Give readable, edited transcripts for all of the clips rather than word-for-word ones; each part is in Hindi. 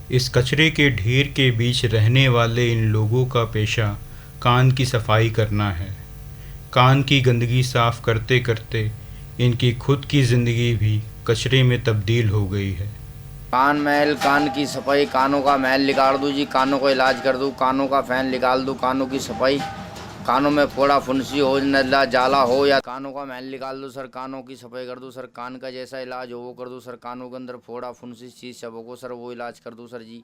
इस कचरे के ढेर के बीच रहने वाले इन लोगों का पेशा कान की सफाई करना है। कान की गंदगी साफ करते करते इनकी खुद की ज़िंदगी भी कचरे में तब्दील हो गई है। कान मैल, कान की सफाई, कानों का मैल निकाल दूँ जी, कानों का इलाज कर दूँ, कानों का फैन निकाल दूँ, कानों की सफाई, कानों में फोड़ा फुंसी हो, नल्ला जाला हो या कानों का मैल निकाल दूँ सर, कानों की सफाई कर दूँ सर, कान का जैसा इलाज हो वो कर दूँ सर, कानों के अंदर फोड़ा फुंसी चीज़ सब हो सर वो इलाज कर दूँ सर जी।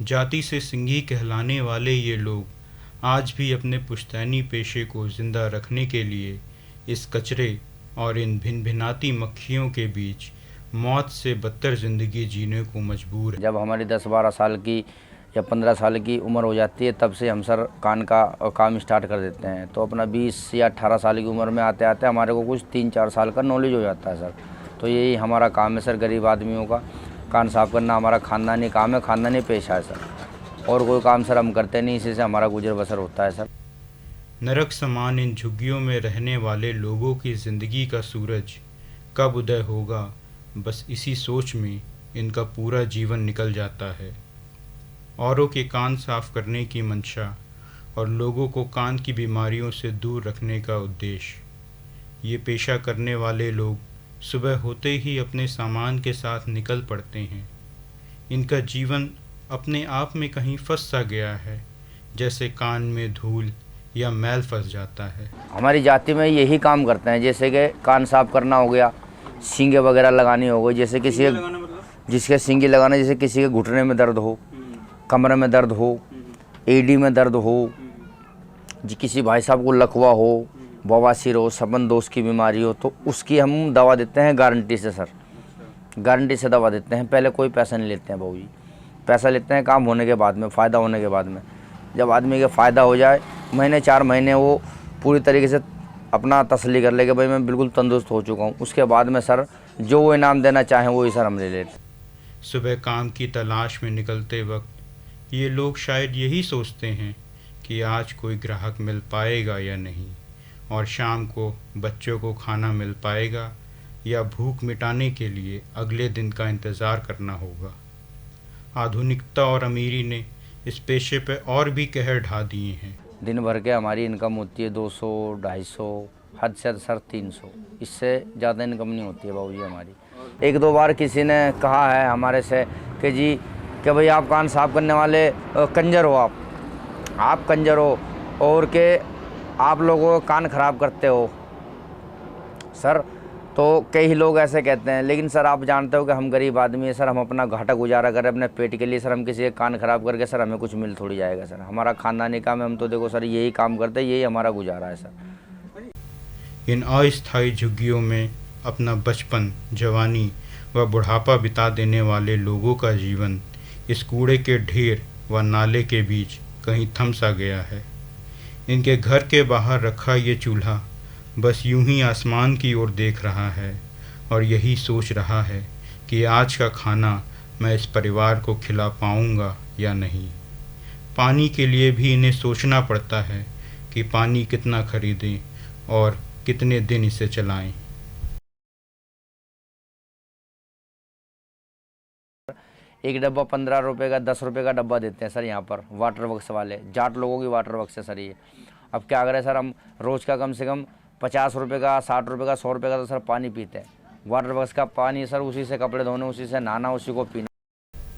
जाति से सिंघी कहलाने वाले ये लोग आज भी अपने पुश्तैनी पेशे को ज़िंदा रखने के लिए इस कचरे और इन भिनभिनाती मक्खियों के बीच मौत से बदतर ज़िंदगी जीने को मजबूर है। जब हमारी 10-12 साल की या 15 साल की उम्र हो जाती है तब से हम सर कान का काम स्टार्ट कर देते हैं, तो अपना 20 या 18 साल की उम्र में आते आते हमारे को कुछ 3-4 साल का नॉलेज हो जाता है सर। तो यही हमारा काम है सर, गरीब आदमियों का कान साफ़ करना हमारा खानदानी काम है, खानदानी पेशा है सर। और कोई काम सर हम करते नहीं, इसी से हमारा गुजर बसर होता है सर। नरक समान इन झुग्गियों में रहने वाले लोगों की ज़िंदगी का सूरज कब उदय होगा, बस इसी सोच में इनका पूरा जीवन निकल जाता है। औरों के कान साफ करने की मंशा और लोगों को कान की बीमारियों से दूर रखने का उद्देश्य। ये पेशा करने वाले लोग सुबह होते ही अपने सामान के साथ निकल पड़ते हैं। इनका जीवन अपने आप में कहीं फंस सा गया है, जैसे कान में धूल या मैल फंस जाता है। हमारी जाति में यही काम करते हैं, जैसे कि कान साफ करना हो गया, सींगे वगैरह लगानी हो गई, जैसे किसी जिसके सींगे लगाना, जैसे किसी के घुटने में दर्द हो, कमरे में दर्द हो, एडी में दर्द हो, जी किसी भाई साहब को लकवा हो, बवासीर हो, सबन दोष की बीमारी हो, तो उसकी हम दवा देते हैं गारंटी से सर, गारंटी से दवा देते हैं। पहले कोई पैसा नहीं लेते हैं बाबू जी, पैसा लेते हैं काम होने के बाद में, फ़ायदा होने के बाद में। जब आदमी का फ़ायदा हो जाए, महीने 4 महीने वो पूरी तरीके से अपना तसल्ली कर ले कि भाई मैं बिल्कुल तंदुरुस्त हो चुका हूँ, उसके बाद में सर जो वो इनाम देना चाहें वो ही सर हम ले लेते। सुबह काम की तलाश में निकलते वक्त ये लोग शायद यही सोचते हैं कि आज कोई ग्राहक मिल पाएगा या नहीं, और शाम को बच्चों को खाना मिल पाएगा या भूख मिटाने के लिए अगले दिन का इंतज़ार करना होगा। आधुनिकता और अमीरी ने इस पेशे पर और भी कहर ढा दिए हैं। दिन भर के हमारी इनकम होती है 200, 250, हद से सर 300, इससे ज़्यादा इनकम नहीं होती है बाबूजी हमारी। 1-2 बार किसी ने कहा है हमारे से कि जी कि भाई आप कान साफ करने वाले कंजर हो, आप कंजर हो और के आप लोगों का कान ख़राब करते हो सर। तो कई लोग ऐसे कहते हैं, लेकिन सर आप जानते हो कि हम गरीब आदमी हैं सर, हम अपना घाटा गुजारा करें अपने पेट के लिए सर, हम किसी के कान ख़राब करके सर हमें कुछ मिल थोड़ी जाएगा सर। हमारा खानदानी काम है, हम तो देखो सर यही काम करते हैं, यही हमारा गुजारा है सर। इन अस्थायी झुग्गियों में अपना बचपन, जवानी व बुढ़ापा बिता देने वाले लोगों का जीवन इस कूड़े के ढेर व नाले के बीच कहीं थम सा गया है। इनके घर के बाहर रखा ये चूल्हा बस यूं ही आसमान की ओर देख रहा है और यही सोच रहा है कि आज का खाना मैं इस परिवार को खिला पाऊंगा या नहीं। पानी के लिए भी इन्हें सोचना पड़ता है कि पानी कितना खरीदें और कितने दिन इसे चलाएं। एक डब्बा 15 रुपये का, 10 रुपये का डब्बा देते हैं सर यहाँ पर वाटर वर्क्स वाले, जाट लोगों की वाटर वर्क्स है सर ये। अब क्या करें सर, हम रोज़ का कम से कम 50 रुपये का, 60 रुपये का, 100 रुपये का तो सर पानी पीते हैं। वाटर वर्क्स का पानी सर, उसी से कपड़े धोने, उसी से नहाना, उसी को पीना।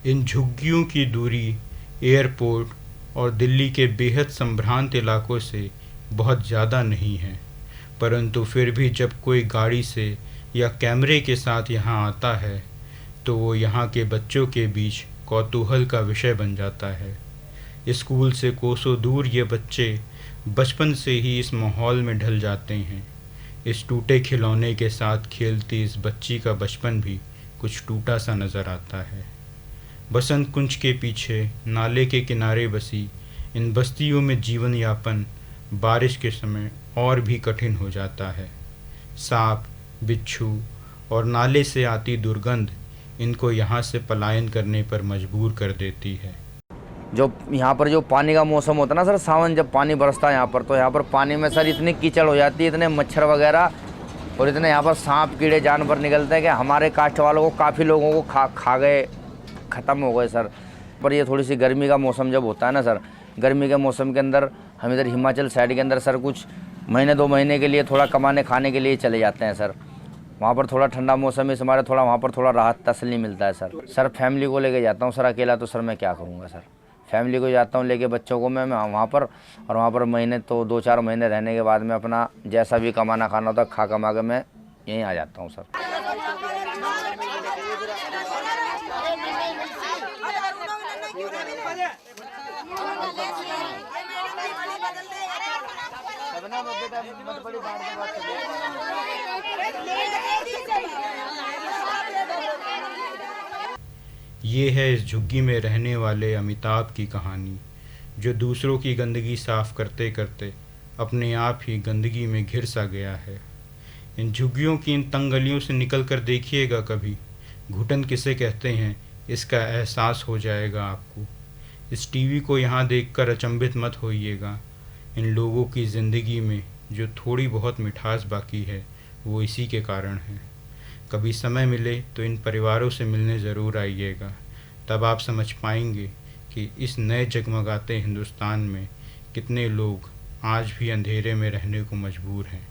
इन झुग्गियों की दूरी एयरपोर्ट और दिल्ली के बेहद संभ्रांत इलाकों से बहुत ज़्यादा नहीं है, परंतु फिर भी जब कोई गाड़ी से या कैमरे के साथ यहाँ आता है तो वो यहाँ के बच्चों के बीच कौतूहल का विषय बन जाता है। स्कूल से कोसों दूर ये बच्चे बचपन से ही इस माहौल में ढल जाते हैं। इस टूटे खिलौने के साथ खेलती इस बच्ची का बचपन भी कुछ टूटा सा नज़र आता है। बसंत कुंज के पीछे नाले के किनारे बसी इन बस्तियों में जीवन यापन बारिश के समय और भी कठिन हो जाता है। सांप, बिच्छू और नाले से आती दुर्गंध इनको यहाँ से पलायन करने पर मजबूर कर देती है। जो यहाँ पर जो पानी का मौसम होता है ना सर, सावन जब पानी बरसता है यहाँ पर, तो यहाँ पर पानी में सर इतनी कीचड़ हो जाती है, इतने मच्छर वगैरह और इतने यहाँ पर सांप कीड़े जानवर निकलते हैं कि हमारे कास्ट वालों को, काफ़ी लोगों को खा गए ख़त्म हो गए सर। पर ये थोड़ी सी गर्मी का मौसम जब होता है ना सर, गर्मी के मौसम के अंदर हम इधर हिमाचल साइड के अंदर सर कुछ महीने 2 महीने के लिए थोड़ा कमाने खाने के लिए चले जाते हैं सर। वहाँ पर थोड़ा ठंडा मौसम है, इस हमारे थोड़ा वहाँ पर थोड़ा राहत तसल्ली मिलता है सर। सर फैमिली को लेके जाता हूँ सर, अकेला तो सर मैं क्या करूँगा सर। फैमिली को जाता हूँ लेके, बच्चों को मैं वहाँ पर, और वहाँ पर महीने तो 2-4 महीने रहने के बाद मैं अपना जैसा भी कमाना खाना होता खा कमा के मैं यहीं आ जाता हूँ सर। ये है इस झुग्गी में रहने वाले अमिताभ की कहानी, जो दूसरों की गंदगी साफ करते करते अपने आप ही गंदगी में घिर सा गया है। इन झुग्गियों की इन तंग गलियों से निकल कर देखिएगा कभी, घुटन किसे कहते हैं इसका एहसास हो जाएगा आपको। इस टीवी को यहाँ देखकर अचंभित मत होइएगा। इन लोगों की ज़िंदगी में जो थोड़ी बहुत मिठास बाकी है वो इसी के कारण है। कभी समय मिले तो इन परिवारों से मिलने ज़रूर आइएगा, तब आप समझ पाएंगे कि इस नए जगमगाते हिंदुस्तान में कितने लोग आज भी अंधेरे में रहने को मजबूर हैं।